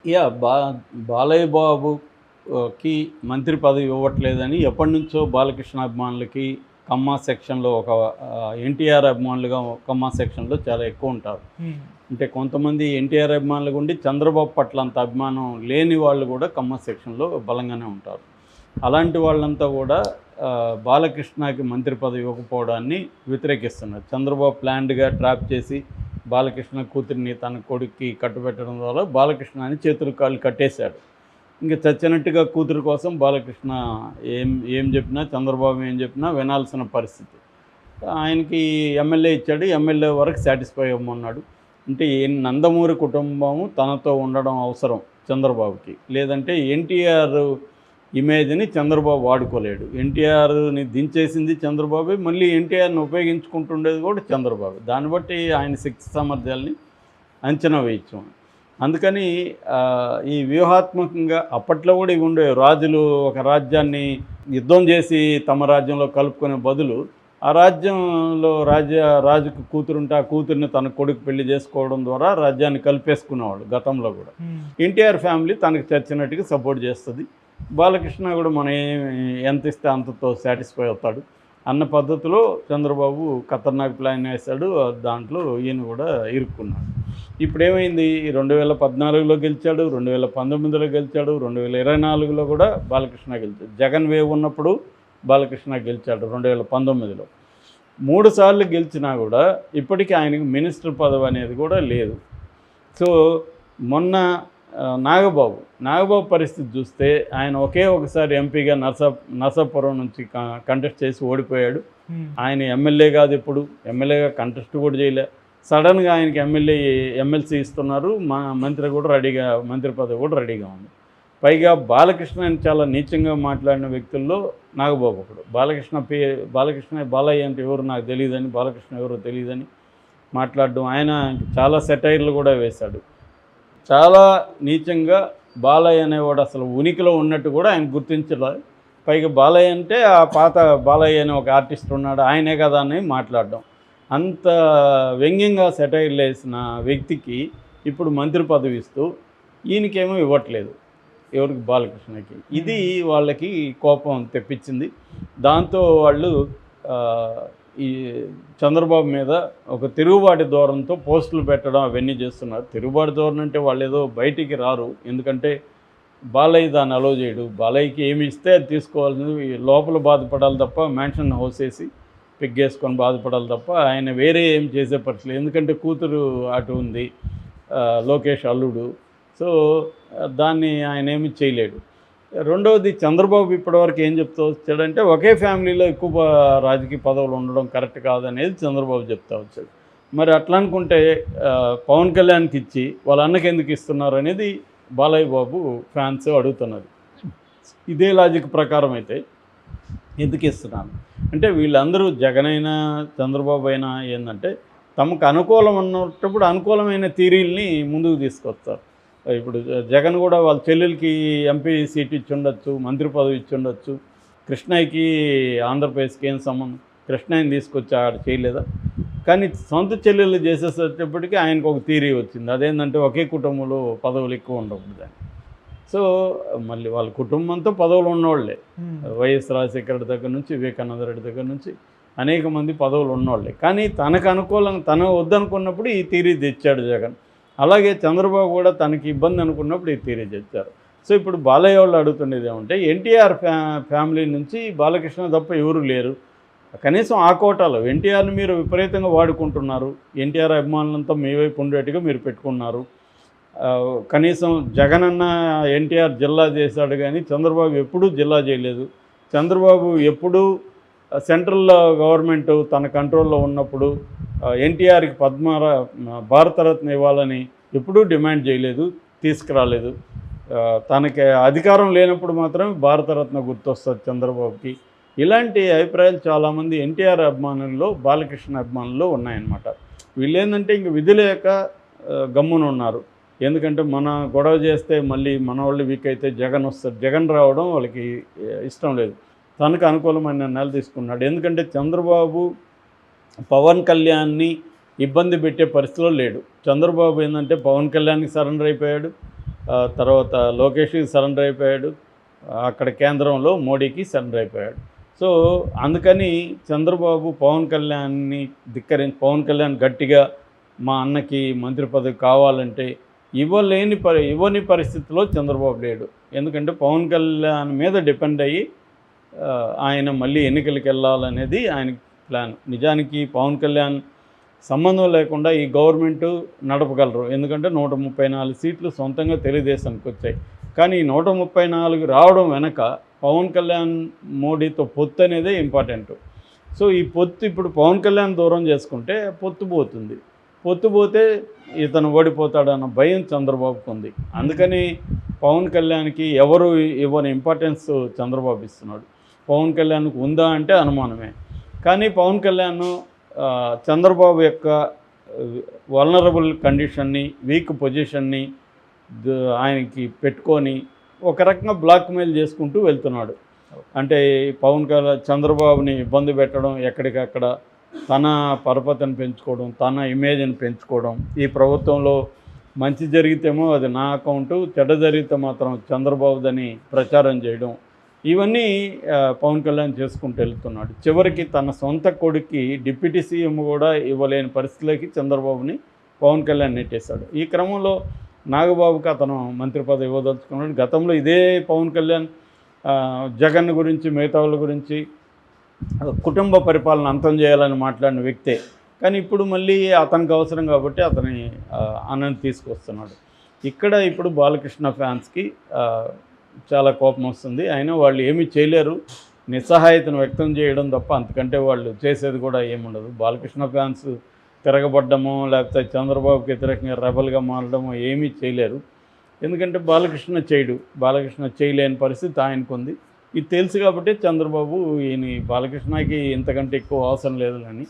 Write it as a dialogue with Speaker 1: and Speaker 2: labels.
Speaker 1: Yeah! Balayya బాబుకి మంత్రి పదవి ఇవ్వట్లేదని ఎప్పటినుంచో బాలకృష్ణ అభిమానులకి కమ్మా సెక్షన్‌లో ఒక ఎన్టీఆర్ అభిమానులుగా కమ్మా సెక్షన్‌లో చాలా ఎక్కువుంటారు.
Speaker 2: హ్మ్.
Speaker 1: అంటే కొంతమంది ఎన్టీఆర్ అభిమానులుగా ఉండి చంద్రబాబు పట్ల అంత అభిమానం లేని వాళ్ళు కూడా కమ్మా సెక్షన్‌లో బలంగానే ఉంటారు. అలాంటి వాళ్ళంతా కూడా బాలకృష్ణకి మంత్రి పదవి ఇవ్వకపోవడాన్ని వ్యతిరేకిస్తున్నారు. చంద్రబాబు ప్లాన్డ్‌గా ట్రాప్ చేసి బాలకృష్ణ కూతురిని తన కొడుక్కి కట్టుబెట్టడం ద్వారా బాలకృష్ణని చేతులు కాళ్ళు కట్టేశాడు. ఇంక చచ్చినట్టుగా కూతురు కోసం బాలకృష్ణ ఏం ఏం చెప్పినా, చంద్రబాబు ఏం చెప్పినా వినాల్సిన పరిస్థితి. ఆయనకి ఎమ్మెల్యే ఇచ్చాడు. ఎమ్మెల్యే వరకు సాటిస్ఫై అవ్వమన్నాడు. అంటే నందమూరి కుటుంబం తనతో ఉండడం అవసరం చంద్రబాబుకి. లేదంటే ఎన్టీఆర్ ఇమేజ్‌ని చంద్రబాబు వాడుకోలేడు. ఎన్టీఆర్‌ని దించేసింది చంద్రబాబే. మళ్ళీ ఎన్టీఆర్‌ని ఉపయోగించుకుంటుండేది కూడా చంద్రబాబు. దాన్ని బట్టి ఆయన శక్తి సామర్థ్యాల్ని అంచనా వేయొచ్చు. అందుకని ఈ వ్యూహాత్మకంగా అప్పట్లో కూడా ఇవి ఉండేవి. రాజులు ఒక రాజ్యాన్ని యుద్ధం చేసి తమ రాజ్యంలో కలుపుకునే బదులు ఆ రాజ్యంలో రాజుకు కూతురుంటే ఆ కూతుర్ని తన కొడుకు పెళ్లి చేసుకోవడం ద్వారా రాజ్యాన్ని కలిపేసుకునేవాడు గతంలో కూడా. ఎన్టీఆర్ ఫ్యామిలీ తనకు చచ్చినట్టుగా సపోర్ట్ చేస్తుంది. బాలకృష్ణ కూడా మనం ఎంత ఇస్తే అంతతో సాటిస్ఫై అవుతాడు అన్న పద్ధతిలో చంద్రబాబు ఖతర్నాక్ ప్లాన్ వేశాడు. దాంట్లో ఈయన కూడా ఇరుక్కున్నాడు. ఇప్పుడేమైంది, 2014లో గెలిచాడు, 2019లో గెలిచాడు, 2024లో కూడా బాలకృష్ణ గెలిచాడు. జగన్ వేవ్ ఉన్నప్పుడు బాలకృష్ణ గెలిచాడు 2019లో. 3 సార్లు గెలిచినా కూడా ఇప్పటికీ ఆయనకి మినిస్టర్ పదవి అనేది కూడా లేదు. సో మొన్న నాగబాబు పరిస్థితి చూస్తే ఆయన ఒకే ఒకసారి ఎంపీగా నరసాపురం నుంచి కంటెస్ట్ చేసి ఓడిపోయాడు. ఆయన ఎమ్మెల్యే కాదు, ఎప్పుడు ఎమ్మెల్యేగా కంటెస్ట్ కూడా చేయలే. సడన్గా ఆయనకి ఎమ్మెల్సీ ఇస్తున్నారు. మంత్రి పదవి కూడా రెడీగా ఉంది. పైగా బాలకృష్ణ చాలా నీచంగా మాట్లాడిన వ్యక్తుల్లో నాగబాబు ఒకడు. బాలయ్య అంటే ఎవరు నాకు తెలియదని, బాలకృష్ణ ఎవరో తెలియదని మాట్లాడడం. ఆయన చాలా సెటైర్లు కూడా వేశాడు. చాలా నీచంగా బాలయ్య అనేవాడు అసలు ఉనికిలో ఉన్నట్టు కూడా ఆయన గుర్తించలేదు. పైగా బాలయ్య అంటే ఆ పాత బాలయ్య అనే ఒక ఆర్టిస్ట్ ఉన్నాడు, ఆయనే కదా అని మాట్లాడడం. అంత వ్యంగ్యంగా సెటైర్లు వేసిన వ్యక్తికి ఇప్పుడు మంత్రి పదవి ఇస్తూ ఈయనకేమో ఇవ్వట్లేదు, ఎవరికి, బాలకృష్ణకి. ఇది వాళ్ళకి కోపం తెప్పించింది. దాంతో వాళ్ళు ఈ చంద్రబాబు మీద ఒక తిరుగుబాటు ధోరణితో పోస్టులు పెట్టడం అవన్నీ చేస్తున్నారు. తిరుగుబాటు ధోరణి అంటే వాళ్ళు ఏదో బయటికి రారు, ఎందుకంటే బాలయ్య దాన్ని అలో చేయడు. బాలయ్యకి ఏమి ఇస్తే అది తీసుకోవాల్సింది. లోపల బాధపడాలి తప్ప, మ్యాన్షన్ హౌస్ వేసి పిగ్గేసుకొని బాధపడాలి తప్ప ఆయన వేరే ఏం చేసే పరిస్థితి. ఎందుకంటే కూతురు అటు ఉంది, లోకేష్ అల్లుడు. సో దాన్ని ఆయన ఏమి చేయలేడు. రెండవది, చంద్రబాబు ఇప్పటివరకు ఏం చెప్తూ వచ్చాడంటే ఒకే ఫ్యామిలీలో ఎక్కువ రాజకీయ పదవులు ఉండడం కరెక్ట్ కాదనేది చంద్రబాబు చెప్తా వచ్చాడు. మరి అట్లా అనుకుంటే పవన్ కళ్యాణ్కి ఇచ్చి వాళ్ళ అన్నకి ఎందుకు ఇస్తున్నారు అనేది బాలయ్య బాబు ఫ్యాన్స్ అడుగుతున్నారు. ఇదే లాజిక్ ప్రకారం అయితే ఎందుకు ఇస్తున్నాను అంటే, వీళ్ళందరూ జగన్ అయినా చంద్రబాబు అయినా ఏంటంటే తమకు అనుకూలం ఉన్నప్పుడు అనుకూలమైన థియరీల్ని ముందుకు తీసుకొస్తారు. ఇప్పుడు జగన్ కూడా వాళ్ళ చెల్లెలకి ఎంపీ సీట్ ఇచ్చి ఉండొచ్చు, మంత్రి పదవి ఇచ్చి ఉండొచ్చు. కృష్ణయ్యకి ఆంధ్రప్రదేశ్కి ఏం సంబంధం? కృష్ణయ్యని తీసుకొచ్చి ఆడ చేయలేదా? కానీ సొంత చెల్లెళ్ళు చేసేసేటప్పటికీ ఆయనకు ఒక థియరీ వచ్చింది. అదేంటంటే ఒకే కుటుంబంలో పదవులు ఎక్కువ ఉండకూడదు అని. సో మళ్ళీ వాళ్ళ కుటుంబంతో పదవులు ఉన్నవాళ్ళే. వైఎస్ రాజశేఖర రెడ్డి దగ్గర నుంచి, వివేకానంద రెడ్డి దగ్గర నుంచి అనేక మంది పదవులు ఉన్నవాళ్ళే. కానీ తనకు అనుకూలంగా తను వద్దనుకున్నప్పుడు ఈ థియరీ తెచ్చాడు జగన్. అలాగే చంద్రబాబు కూడా తనకి ఇబ్బంది అనుకున్నప్పుడు ఈ థియరీ తెచ్చారు. సో ఇప్పుడు బాలయ్య వాళ్ళు అడుగుతున్నది ఏమంటే, ఎన్టీఆర్ ఫ్యామిలీ నుంచి బాలకృష్ణ తప్ప ఎవరు లేరు. కనీసం ఆ కోటాలో ఎన్టీఆర్ని మీరు విపరీతంగా వాడుకుంటున్నారు. ఎన్టీఆర్ అభిమానులంతా మీ వైపు ఉండేట్టుగా మీరు పెట్టుకున్నారు. కనీసం జగన్ అన్న ఎన్టీఆర్ జిల్లా చేశాడు, కానీ చంద్రబాబు ఎప్పుడూ జిల్లా చేయలేదు. చంద్రబాబు ఎప్పుడూ సెంట్రల్ గవర్నమెంట్ తన కంట్రోల్లో ఉన్నప్పుడు ఎన్టీఆర్కి భారతరత్న ఇవ్వాలని ఎప్పుడూ డిమాండ్ చేయలేదు, తీసుకురాలేదు. తనకి అధికారం లేనప్పుడు మాత్రమే భారతరత్న గుర్తొస్తుంది చంద్రబాబుకి. ఇలాంటి అభిప్రాయాలు చాలామంది ఎన్టీఆర్ అభిమానుల్లో, బాలకృష్ణ అభిమానుల్లో ఉన్నాయన్నమాట. వీళ్ళు ఏంటంటే ఇంక విధి లేక గమ్మున ఉన్నారు. ఎందుకంటే మన గొడవ చేస్తే మళ్ళీ మన వాళ్ళు వీక్ అయితే జగన్ వస్తారు. జగన్ రావడం వాళ్ళకి ఇష్టం లేదు. తనకు అనుకూలమైన నిర్ణయాలు తీసుకున్నాడు. ఎందుకంటే చంద్రబాబు పవన్ కళ్యాణ్ని ఇబ్బంది పెట్టే పరిస్థితిలో లేడు. చంద్రబాబు ఏంటంటే పవన్ కళ్యాణ్కి సరెండర్ అయిపోయాడు. తర్వాత లోకేష్కి సరెండర్ అయిపోయాడు, అక్కడ కేంద్రంలో మోడీకి సరెండర్ అయిపోయాడు. సో అందుకని చంద్రబాబు పవన్ కళ్యాణ్ని పవన్ కళ్యాణ్ గట్టిగా మా అన్నకి మంత్రి పదవి కావాలంటే ఇవ్వని పరిస్థితిలో చంద్రబాబు లేడు. ఎందుకంటే పవన్ కళ్యాణ్ మీద డిపెండ్ అయ్యి ఆయన మళ్ళీ ఎన్నికలకు వెళ్ళాలనేది ఆయన ప్లాన్. నిజానికి పవన్ కళ్యాణ్ సంబంధం లేకుండా ఈ గవర్నమెంట్ నడపగలరు. ఎందుకంటే 134 సీట్లు సొంతంగా తెలుగుదేశానికి వచ్చాయి. కానీ 134 రావడం వెనక పవన్ కళ్యాణ్ మోడీతో పొత్తు అనేదే ఇంపార్టెంట్. సో ఈ పొత్తు ఇప్పుడు పవన్ కళ్యాణ్ దూరం చేసుకుంటే పొత్తు పోతుంది. పొత్తు పోతే ఇతను ఓడిపోతాడన్న భయం చంద్రబాబుకు ఉంది. అందుకని పవన్ కళ్యాణ్కి ఎవరు ఇవ్వని ఇంపార్టెన్స్ చంద్రబాబు ఇస్తున్నాడు. పవన్ కళ్యాణ్కి ఉందా అంటే అనుమానమే. కానీ పవన్ కళ్యాణ్ చంద్రబాబు యొక్క వల్నరబుల్ కండిషన్ని, వీక్ పొజిషన్ని ఆయనకి పెట్టుకొని ఒక రకంగా బ్లాక్మెయిల్ చేసుకుంటూ వెళ్తున్నాడు. అంటే చంద్రబాబుని ఇబ్బంది పెట్టడం, ఎక్కడికక్కడ తన పరపతిని పెంచుకోవడం, తన ఇమేజ్ని పెంచుకోవడం, ఈ ప్రభుత్వంలో మంచి జరిగితేమో అది నా అకౌంటు, చెడ్డ జరిగితే మాత్రం చంద్రబాబుదని ప్రచారం చేయడం, ఇవన్నీ పవన్ కళ్యాణ్ చేసుకుంటూ వెళ్తున్నాడు. చివరికి తన సొంత కొడుక్కి డిప్యూటీ సీఎం కూడా ఇవ్వలేని పరిస్థితిలోకి చంద్రబాబుని పవన్ కళ్యాణ్ నెట్టేశాడు. ఈ క్రమంలో నాగబాబుకి అతను మంత్రి పదవి ఇవ్వదలుచుకున్నాడు. గతంలో ఇదే పవన్ కళ్యాణ్ జగన్ గురించి, మిగతా వాళ్ళ గురించి కుటుంబ పరిపాలన అంతం చేయాలని మాట్లాడిన వ్యక్తే. కానీ ఇప్పుడు మళ్ళీ అతనికి అవసరం కాబట్టి అతని అన్నని తీసుకొస్తున్నాడు. ఇక్కడ ఇప్పుడు బాలకృష్ణ ఫ్యాన్స్కి చాలా కోపం వస్తుంది. అయినా వాళ్ళు ఏమీ చేయలేరు, నిస్సహాయతను వ్యక్తం చేయడం తప్ప అంతకంటే వాళ్ళు చేసేది కూడా ఏముండదు. బాలకృష్ణ ఫ్యాన్స్ తిరగబడ్డమో లేకపోతే చంద్రబాబుకి వ్యతిరేకంగా రెబల్గా మారడమో ఏమీ చేయలేరు. ఎందుకంటే బాలకృష్ణ చేయలేని పరిస్థితి ఆయనకుంది. ఇది తెలుసు కాబట్టి చంద్రబాబు బాలకృష్ణకి ఇంతకంటే ఎక్కువ అవసరం లేదు అని